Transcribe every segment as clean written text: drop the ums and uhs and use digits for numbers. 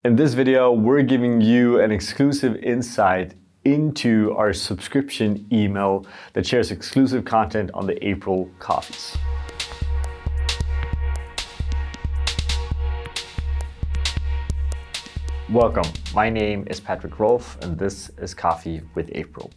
In this video, we're giving you an exclusive insight into our subscription email that shares exclusive content on the April coffees. Welcome, my name is Patrick Rolf and this is Coffee with April.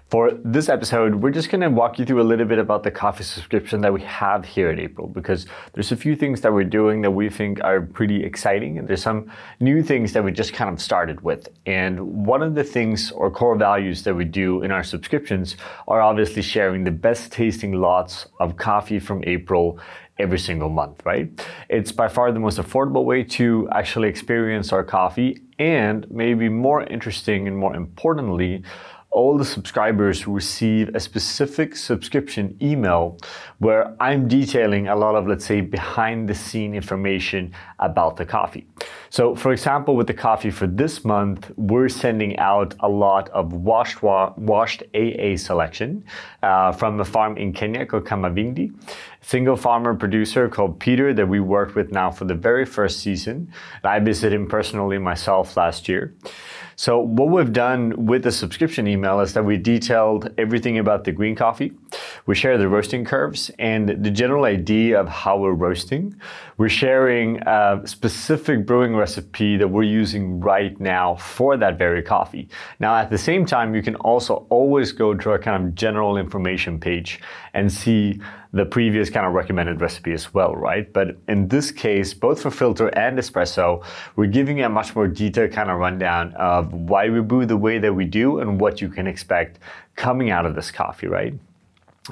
For this episode, we're just gonna walk you through a little bit about the coffee subscription that we have here at April, because there's a few things that we're doing that we think are pretty exciting, and there's some new things that we just kind of started with. And one of the things or core values that we do in our subscriptions are obviously sharing the best tasting lots of coffee from April every single month, right? It's by far the most affordable way to actually experience our coffee, and maybe more interesting and more importantly, all the subscribers receive a specific subscription email where I'm detailing a lot of, let's say, behind the scene information about the coffee. So for example, with the coffee for this month, we're sending out a lot of washed AA selection from a farm in Kenya called Kamavindi. Single farmer producer called Peter that we worked with now for the very first season. And I visited him personally myself last year. So what we've done with the subscription email is that we detailed everything about the green coffee. We share the roasting curves and the general idea of how we're roasting. We're sharing a specific brewing recipe that we're using right now for that very coffee. Now, at the same time, you can also always go to our kind of general information page and see the previous kind of recommended recipe as well, right? But in this case, both for filter and espresso, we're giving a much more detailed kind of rundown of why we brew the way that we do and what you can expect coming out of this coffee, right?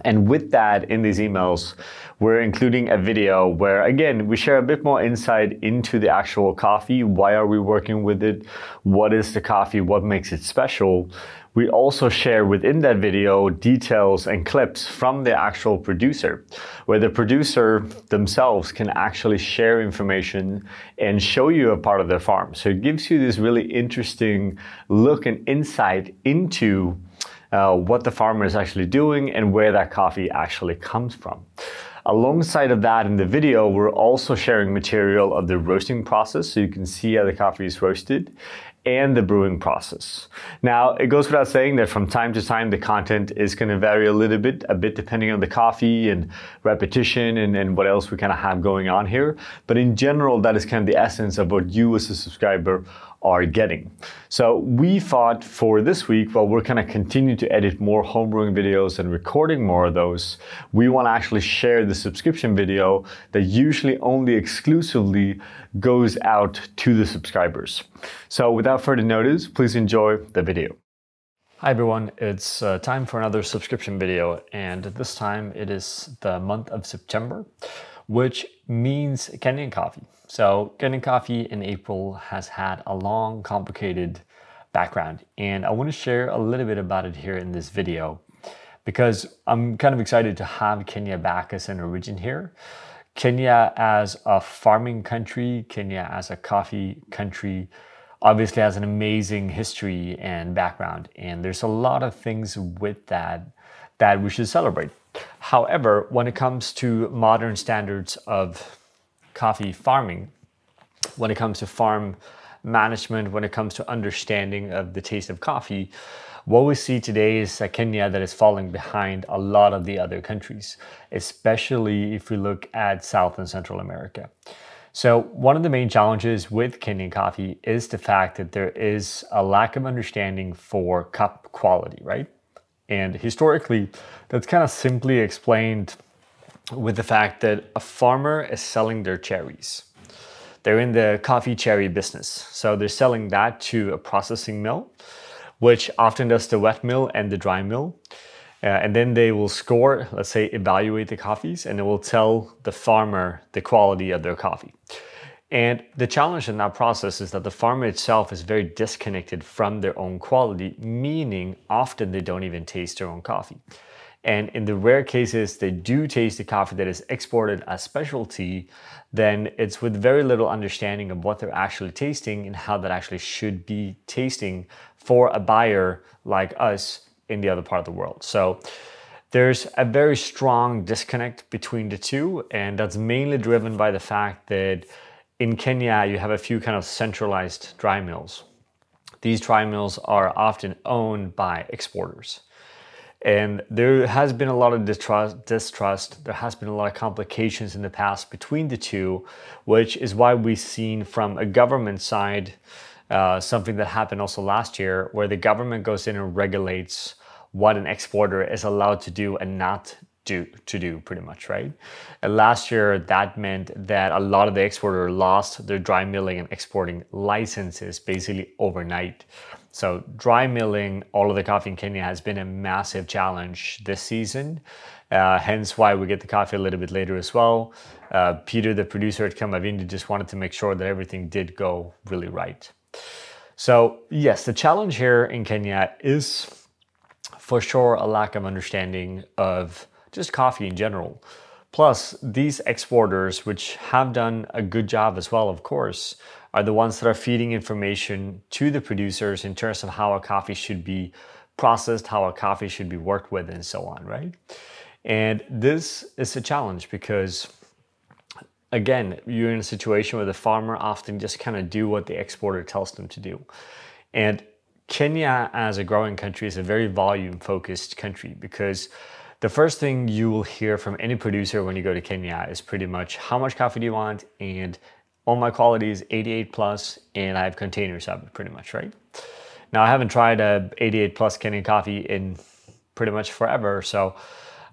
And with that, in these emails, we're including a video where, again, we share a bit more insight into the actual coffee. Why are we working with it? What is the coffee? What makes it special? We also share within that video details and clips from the actual producer, where the producer themselves can actually share information and show you a part of their farm. So it gives you this really interesting look and insight into what the farmer is actually doing and where that coffee actually comes from. Alongside of that, in the video, we're also sharing material of the roasting process so you can see how the coffee is roasted, and the brewing process. Now, it goes without saying that from time to time, the content is going to vary a little bit, depending on the coffee and repetition and what else we kind of have going on here. But in general, that is kind of the essence of what you as a subscriber are getting. So we thought for this week, while we're kind of continue to edit more homebrewing videos and recording more of those, we want to actually share the subscription video that usually only exclusively goes out to the subscribers. So without further notice, please enjoy the video. Hi everyone, it's time for another subscription video, and this time it is the month of September, which means Kenyan coffee. So Kenyan coffee in April has had a long, complicated background, and I want to share a little bit about it here in this video because I'm kind of excited to have Kenya back as an origin here. Kenya as a farming country, Kenya as a coffee country, obviously has an amazing history and background, and there's a lot of things with that we should celebrate. However, when it comes to modern standards of coffee farming, when it comes to farm management, when it comes to understanding of the taste of coffee, what we see today is a Kenya that is falling behind a lot of the other countries, especially if we look at South and Central America. So one of the main challenges with Kenyan coffee is the fact that there is a lack of understanding for cup quality, right? And historically, that's kind of simply explained with the fact that a farmer is selling their cherries. They're in the coffee cherry business. So they're selling that to a processing mill, which often does the wet mill and the dry mill. And then they will score, let's say, evaluate the coffees, and it will tell the farmer the quality of their coffee. And the challenge in that process is that the farmer itself is very disconnected from their own quality, meaning often they don't even taste their own coffee. And in the rare cases they do taste the coffee that is exported as specialty, then it's with very little understanding of what they're actually tasting and how that actually should be tasting for a buyer like us in the other part of the world. So there's a very strong disconnect between the two, and that's mainly driven by the fact that in Kenya, you have a few kind of centralized dry mills. These dry mills are often owned by exporters. And there has been a lot of distrust. There has been a lot of complications in the past between the two, which is why we've seen from a government side something that happened also last year, where the government goes in and regulates what an exporter is allowed to do and not do pretty much, right? And last year, that meant that a lot of the exporters lost their dry milling and exporting licenses basically overnight. So dry milling all of the coffee in Kenya has been a massive challenge this season. Hence why we get the coffee a little bit later as well. Peter, the producer at Kamavindi, just wanted to make sure that everything did go really right. So yes, the challenge here in Kenya is for sure a lack of understanding of just coffee in general. Plus, these exporters, which have done a good job as well, of course, are the ones that are feeding information to the producers in terms of how a coffee should be processed, how a coffee should be worked with, and so on, right? And this is a challenge because, again, you're in a situation where the farmer often just kind of do what the exporter tells them to do. And Kenya, as a growing country, is a very volume-focused country because the first thing you will hear from any producer when you go to Kenya is pretty much how much coffee do you want, and all my quality is 88 plus, and I have containers of it pretty much, right? Now, I haven't tried a 88 plus Kenyan coffee in pretty much forever, so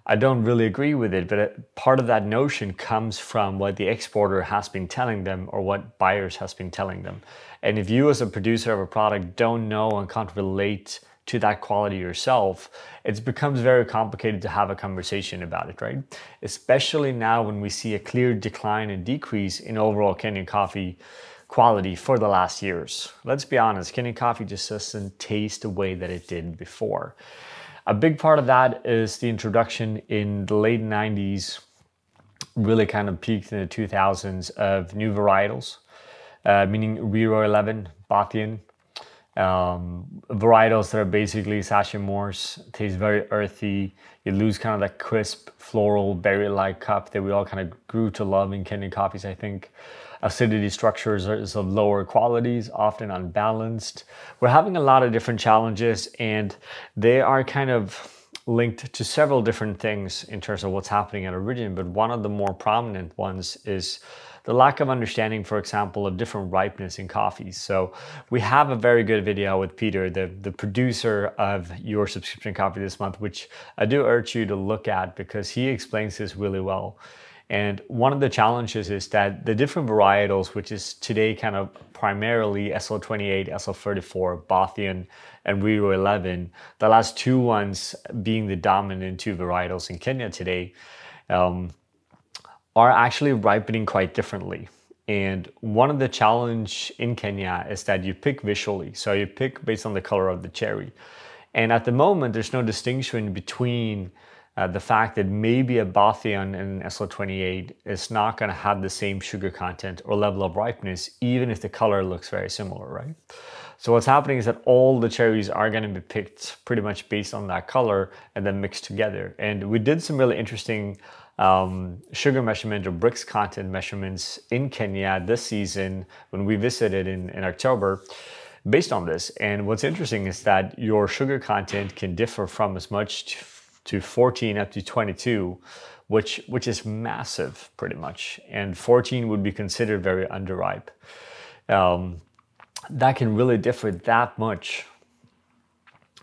I don't really agree with it, but part of that notion comes from what the exporter has been telling them or what buyers has been telling them. And if you as a producer of a product don't know and can't relate to that quality yourself, it becomes very complicated to have a conversation about it, right? Especially now when we see a clear decline and decrease in overall Kenyan coffee quality for the last years. Let's be honest, Kenyan coffee just doesn't taste the way that it did before. A big part of that is the introduction in the late 90s, really kind of peaked in the 2000s, of new varietals, meaning Rero 11, Bathian, varietals that are basically Sashimores, taste very earthy. You lose kind of that crisp, floral, berry-like cup that we all kind of grew to love in Kenyan coffees, I think. Acidity structures is of lower qualities, often unbalanced. We're having a lot of different challenges, and they are kind of linked to several different things in terms of what's happening at origin. But one of the more prominent ones is the lack of understanding, for example, of different ripeness in coffees. So we have a very good video with Peter, the producer of your subscription coffee this month, which I do urge you to look at because he explains this really well. And one of the challenges is that the different varietals, which is today kind of primarily SL28, SL34, Bathian, and Rero 11, the last two ones being the dominant two varietals in Kenya today, are actually ripening quite differently. And one of the challenge in Kenya is that you pick visually. So you pick based on the color of the cherry. And at the moment, there's no distinction between the fact that maybe a Bathian and an SL28 is not going to have the same sugar content or level of ripeness, even if the color looks very similar, right? So what's happening is that all the cherries are going to be picked pretty much based on that color and then mixed together. And we did some really interesting sugar measurement or Brix content measurements in Kenya this season when we visited in October based on this. And what's interesting is that your sugar content can differ from as much to 14 up to 22, which is massive pretty much. And 14 would be considered very underripe. That can really differ that much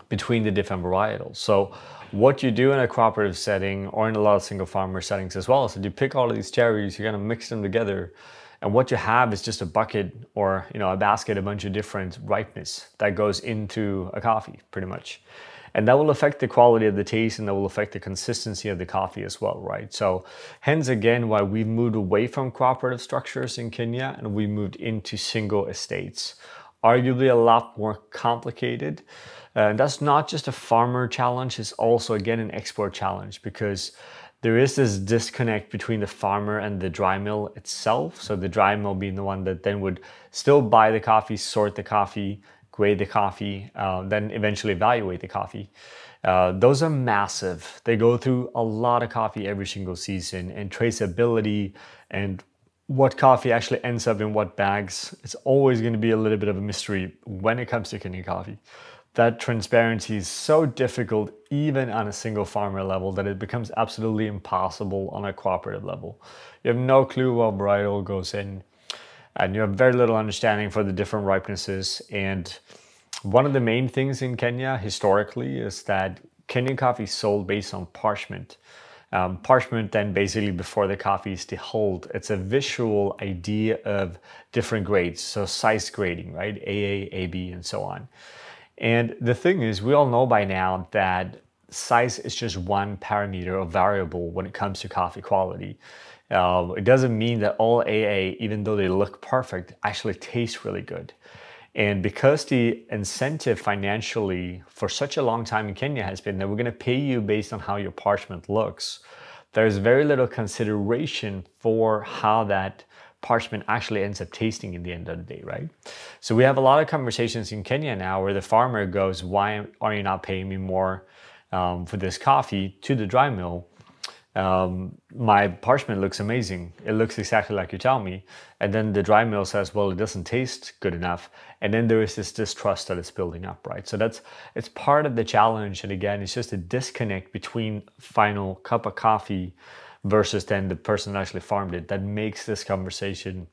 between the different varietals. So what you do in a cooperative setting or in a lot of single farmer settings as well is that you pick all of these cherries, you're gonna mix them together, and what you have is just a bucket or a basket, a bunch of different ripeness that goes into a coffee pretty much. And that will affect the quality of the taste, and that will affect the consistency of the coffee as well, right? So hence again why we've moved away from cooperative structures in Kenya and we moved into single estates. Arguably a lot more complicated. And that's not just a farmer challenge, it's also again an export challenge because there is this disconnect between the farmer and the dry mill itself. So the dry mill being the one that then would still buy the coffee, sort the coffee, grade the coffee, then eventually evaluate the coffee. Those are massive. They go through a lot of coffee every single season, and traceability and what coffee actually ends up in what bags, it's always going to be a little bit of a mystery when it comes to Kenyan coffee. That transparency is so difficult even on a single farmer level that it becomes absolutely impossible on a cooperative level. You have no clue what varietal goes in, and you have very little understanding for the different ripenesses. And one of the main things in Kenya historically is that Kenyan coffee is sold based on parchment. Parchment then basically before the coffee is dehulled, it's a visual idea of different grades, so size grading, right? AA, AB, and so on. And the thing is, we all know by now that size is just one parameter or variable when it comes to coffee quality. It doesn't mean that all AA, even though they look perfect, actually taste really good. And because the incentive financially for such a long time in Kenya has been that we're going to pay you based on how your parchment looks, there's very little consideration for how that parchment actually ends up tasting in the end of the day, right? So we have a lot of conversations in Kenya now where the farmer goes, why are you not paying me more for this coffee to the dry mill? My parchment looks amazing. It looks exactly like you tell me. And then the dry mill says, well, it doesn't taste good enough. And then there is this distrust that is building up, right? So it's part of the challenge. And again, it's just a disconnect between final cup of coffee versus then the person that actually farmed it that makes this conversation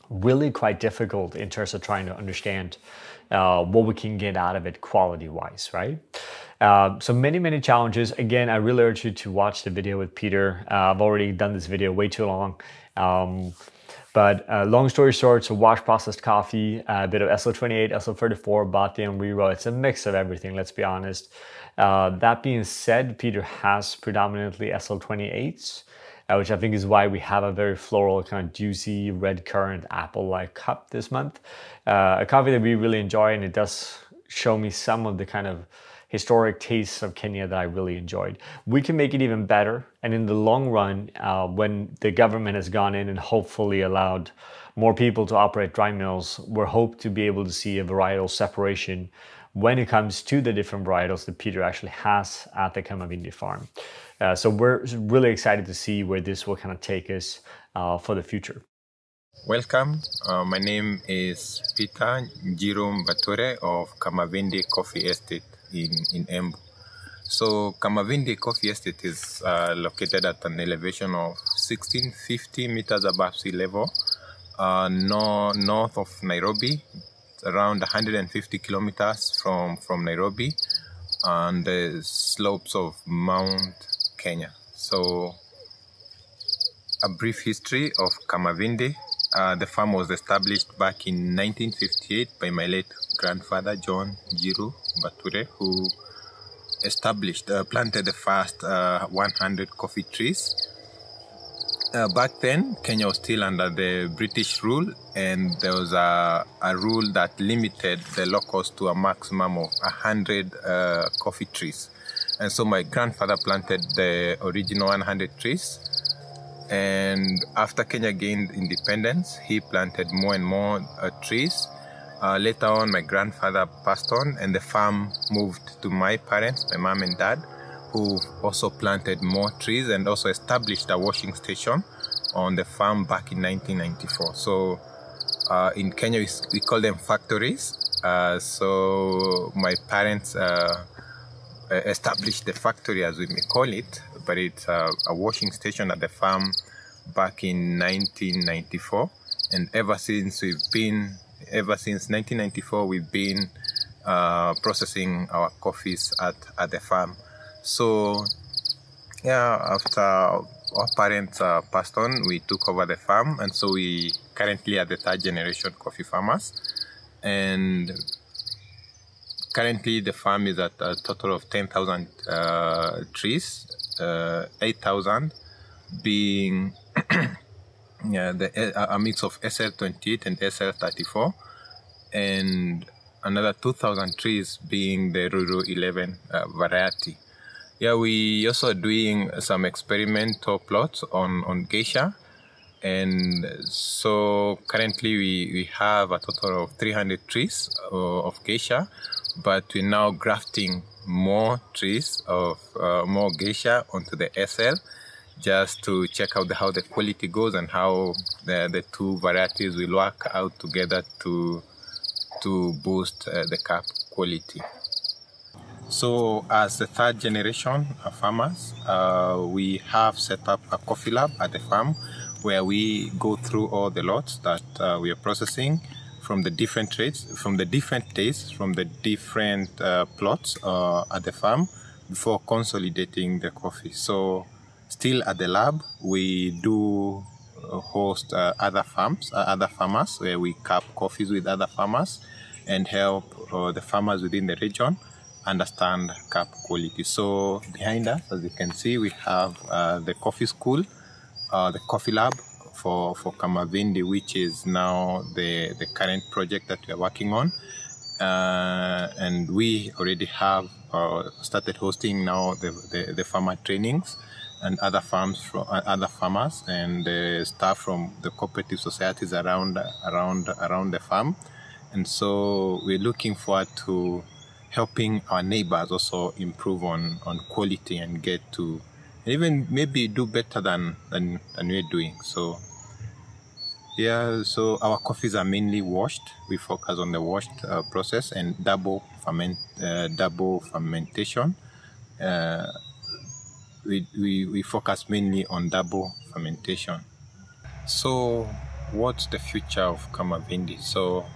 really quite difficult in terms of trying to understand what we can get out of it quality-wise, right? So many challenges. Again, I really urge you to watch the video with Peter. I've already done this video way too long. But long story short, so wash processed coffee, a bit of SL28, SL34, Bati, and Rero. It's a mix of everything, let's be honest. That being said, Peter has predominantly SL28s, which I think is why we have a very floral, kind of juicy, red currant, apple-like cup this month. A coffee that we really enjoy, and it does show me some of the kind of historic tastes of Kenya that I really enjoyed. We can make it even better, and in the long run, when the government has gone in and hopefully allowed more people to operate dry mills, we're hoped to be able to see a varietal separation when it comes to the different varietals that Peter actually has at the Kamavindi farm. So we're really excited to see where this will kind of take us for the future. Welcome. My name is Peter Njiru Bature of Kamavindi Coffee Estate in Embu. So Kamavindi Coffee Estate is located at an elevation of 1650 meters above sea level, north of Nairobi, around 150 kilometers from Nairobi, on the slopes of Mount Kenya. So a brief history of Kamavindi. The farm was established back in 1958 by my late grandfather, John Njiru Bature, who planted the first 100 coffee trees. Back then, Kenya was still under the British rule, and there was a rule that limited the locals to a maximum of 100 coffee trees. And so my grandfather planted the original 100 trees. And after Kenya gained independence, he planted more and more trees. Later on, my grandfather passed on, and the farm moved to my parents, my mom and dad, who also planted more trees and also established a washing station on the farm back in 1994. So in Kenya, we call them factories. So my parents established the factory, as we may call it, but it's a washing station at the farm back in 1994. And ever since 1994, we've been processing our coffees at the farm. So yeah, after our parents passed on, we took over the farm, and so we currently are the third generation coffee farmers. And currently the farm is at a total of 10,000 trees, 8,000 being a mix of SL28 and SL34, and another 2,000 trees being the Ruru 11 variety. Yeah, we also doing some experimental plots on geisha, and so currently we have a total of 300 trees of geisha, but we're now grafting more trees of more geisha onto the SL, just to check out how the quality goes and how the two varieties will work out together to boost the cup quality. So as the third generation of farmers, we have set up a coffee lab at the farm where we go through all the lots that we are processing from the different trades, from the different tastes, from the different plots at the farm before consolidating the coffee. So still at the lab, we do host other farmers where we cup coffees with other farmers and help the farmers within the region understand cup quality. So behind us, as you can see, we have the coffee school, the coffee lab for Kamavindi, which is now the current project that we are working on. And we already have started hosting now the farmer trainings and other farmers and the staff from the cooperative societies around the farm. And so we're looking forward to helping our neighbors also improve on quality and get to even maybe do better than we're doing. So yeah, so our coffees are mainly washed. We focus on the washed process and double fermentation. We focus mainly on double fermentation. So what's the future of Kamavindi? So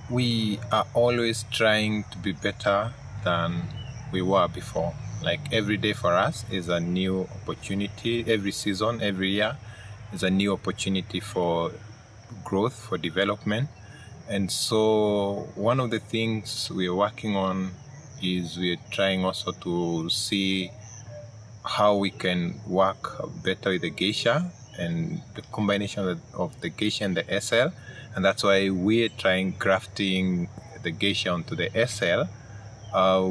we are always trying to be better than we were before. Like every day for us is a new opportunity. Every season, every year is a new opportunity for growth, for development. And so one of the things we're working on is we're trying also to see how we can work better with the geisha and the combination of the geisha and the SL. And that's why we're trying grafting the geisha onto the SL.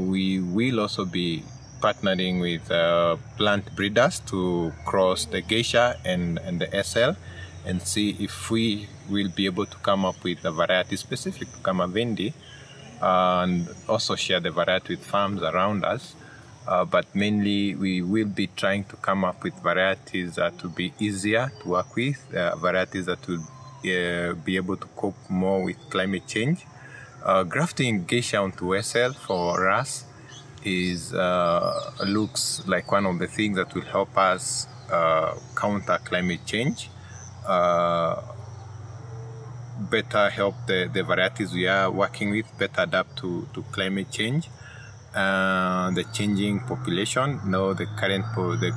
We will also be partnering with plant breeders to cross the geisha and the SL and see if we will be able to come up with a variety specific to Kamavindi and also share the variety with farms around us. But mainly we will be trying to come up with varieties that will be easier to work with, varieties that will be able to cope more with climate change. Grafting geisha onto SL for us is looks like one of the things that will help us counter climate change, better help the varieties we are working with better adapt to climate change, the changing population. Now the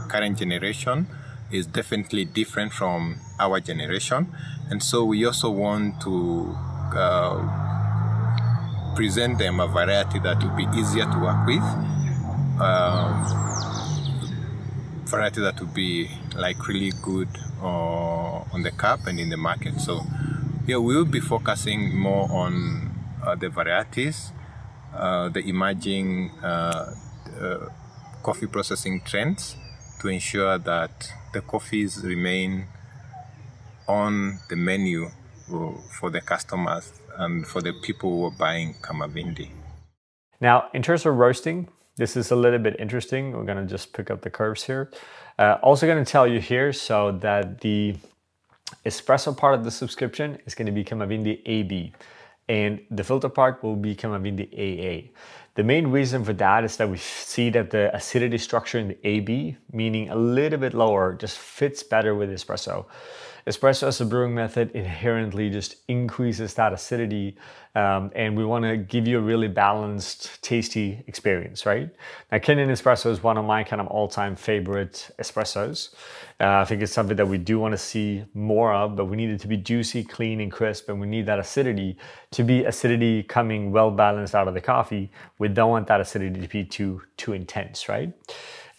current generation is definitely different from our generation, and so we also want to present them a variety that will be easier to work with, variety that will be like really good on the cup and in the market. So yeah, we will be focusing more on the varieties, the emerging coffee processing trends to ensure that the coffees remain on the menu for the customers and for the people who are buying Kamavindi. Now, in terms of roasting, this is a little bit interesting. We're gonna just pick up the curves here. Also gonna tell you here so that the espresso part of the subscription is gonna be Kamavindi AB and the filter part will be Kamavindi AA. The main reason for that is that we see that the acidity structure in the AB, meaning a little bit lower, just fits better with espresso. Espresso as a brewing method inherently just increases that acidity, and we want to give you a really balanced, tasty experience, right? Now, Kenyan espresso is one of my kind of all-time favorite espressos. I think it's something that we do want to see more of, but we need it to be juicy, clean, and crisp, and we need that acidity to be acidity coming well balanced out of the coffee. We don't want that acidity to be too intense, right?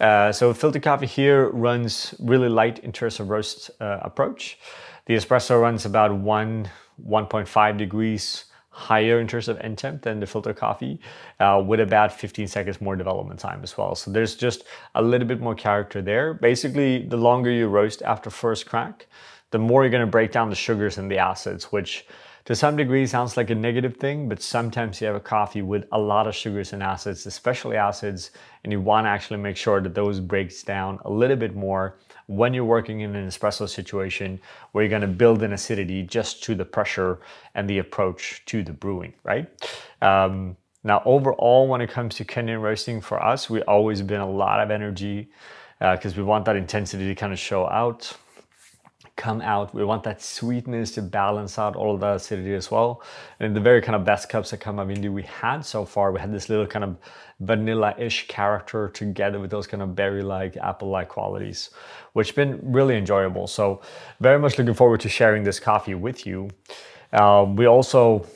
So filter coffee here runs really light in terms of roast approach. The espresso runs about 1.5 degrees higher in terms of end temp than the filter coffee, with about 15 seconds more development time as well. So there's just a little bit more character there. Basically, the longer you roast after first crack, the more you're going to break down the sugars and the acids, which To some degree, sounds like a negative thing, but sometimes you have a coffee with a lot of sugars and acids, especially acids, and you want to actually make sure that those breaks down a little bit more when you're working in an espresso situation where you're going to build an acidity just to the pressure and the approach to the brewing, right? Now, overall, when it comes to Kenyan roasting for us, we've always been a lot of energy because we want that intensity to kind of come out. We want that sweetness to balance out all of the acidity as well. And in the very kind of best cups that Come Avindi we had so far, we had this little kind of vanilla-ish character together with those kind of berry-like, apple-like qualities, which has been really enjoyable. So very much looking forward to sharing this coffee with you. We also,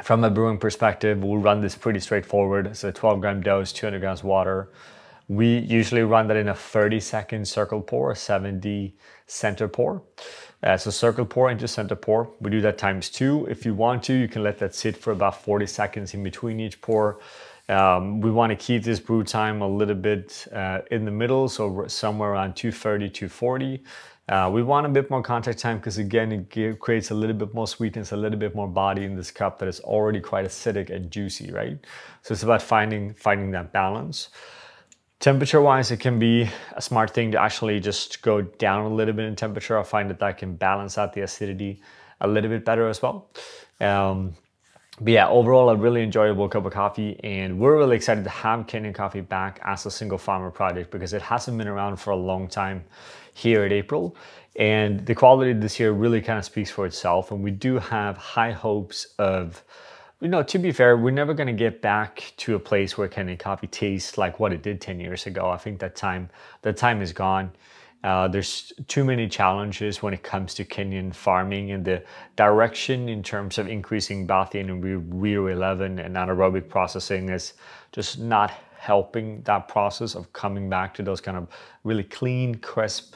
from a brewing perspective, we'll run this pretty straightforward. It's a 12-gram dose, 200 grams water. We usually run that in a 30-second circle pour, a 70 center pour. So circle pour into center pour. We do that times 2. If you want to, you can let that sit for about 40 seconds in between each pour. We want to keep this brew time a little bit in the middle, so somewhere around 230, 240. We want a bit more contact time because, again, it creates a little bit more sweetness, a little bit more body in this cup that is already quite acidic and juicy, right? So it's about finding that balance. Temperature-wise, it can be a smart thing to actually just go down a little bit in temperature. I find that can balance out the acidity a little bit better as well. But yeah, overall, a really enjoyable cup of coffee, and we're really excited to have Kenyan Coffee back as a single farmer project because it hasn't been around for a long time here at April. And the quality this year really kind of speaks for itself. And we do have high hopes of, to be fair, we're never going to get back to a place where Kenyan coffee tastes like what it did 10 years ago. I think that time is gone. There's too many challenges when it comes to Kenyan farming, and the direction in terms of increasing Bathian and Rio 11 and anaerobic processing is just not helping that process of coming back to those kind of really clean, crisp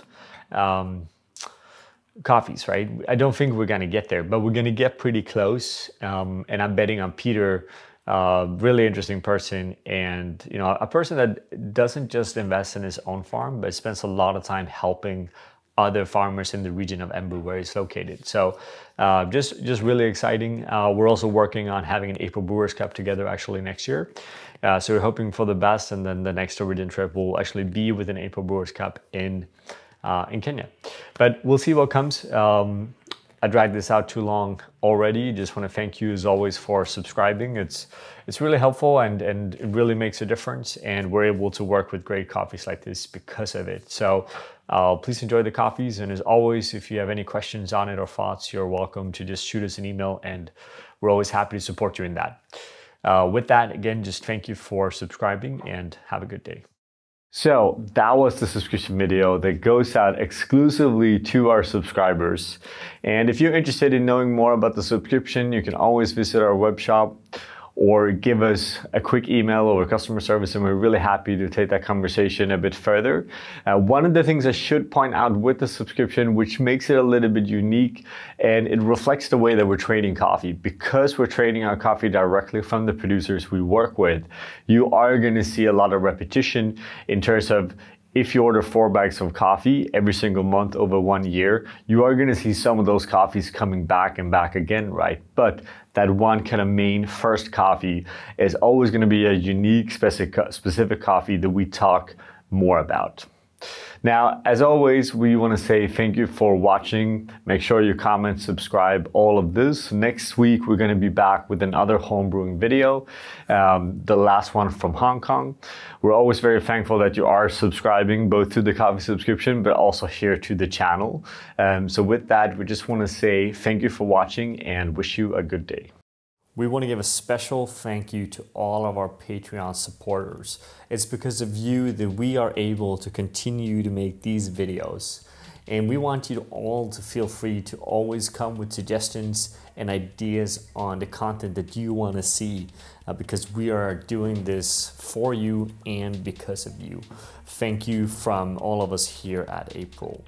coffees, right? I don't think we're going to get there, but we're going to get pretty close. And I'm betting on Peter, really interesting person, and a person that doesn't just invest in his own farm, but spends a lot of time helping other farmers in the region of Embu where he's located. So just really exciting. We're also working on having an April Brewers Cup together actually next year. So we're hoping for the best, and then the next Norwegian trip will actually be with an April Brewers Cup in Kenya. But we'll see what comes. I dragged this out too long already. Just want to thank you as always for subscribing. It's really helpful and it really makes a difference, and we're able to work with great coffees like this because of it. So please enjoy the coffees, and as always, if you have any questions on it or thoughts, you're welcome to just shoot us an email, and we're always happy to support you in that. With that, again, just thank you for subscribing and have a good day. So that was the subscription video that goes out exclusively to our subscribers. And if you're interested in knowing more about the subscription, you can always visit our web shop or give us a quick email over customer service, and we're really happy to take that conversation a bit further. One of the things I should point out with the subscription, which makes it a little bit unique, and it reflects the way that we're trading coffee. Because we're trading our coffee directly from the producers we work with, you are going to see a lot of repetition in terms of, if you order 4 bags of coffee every single month over 1 year, you are going to see some of those coffees coming back and back again, right? But that one kind of main first coffee is always going to be a unique specific coffee that we talk more about. Now, as always, we want to say thank you for watching. Make sure you comment, subscribe, all of this. Next week, we're going to be back with another homebrewing video, the last one from Hong Kong. We're always very thankful that you are subscribing, both to the coffee subscription, but also here to the channel. So with that, we just want to say thank you for watching and wish you a good day. We want to give a special thank you to all of our Patreon supporters. It's because of you that we are able to continue to make these videos. And we want you all to feel free to always come with suggestions and ideas on the content that you want to see, because we are doing this for you and because of you. Thank you from all of us here at April.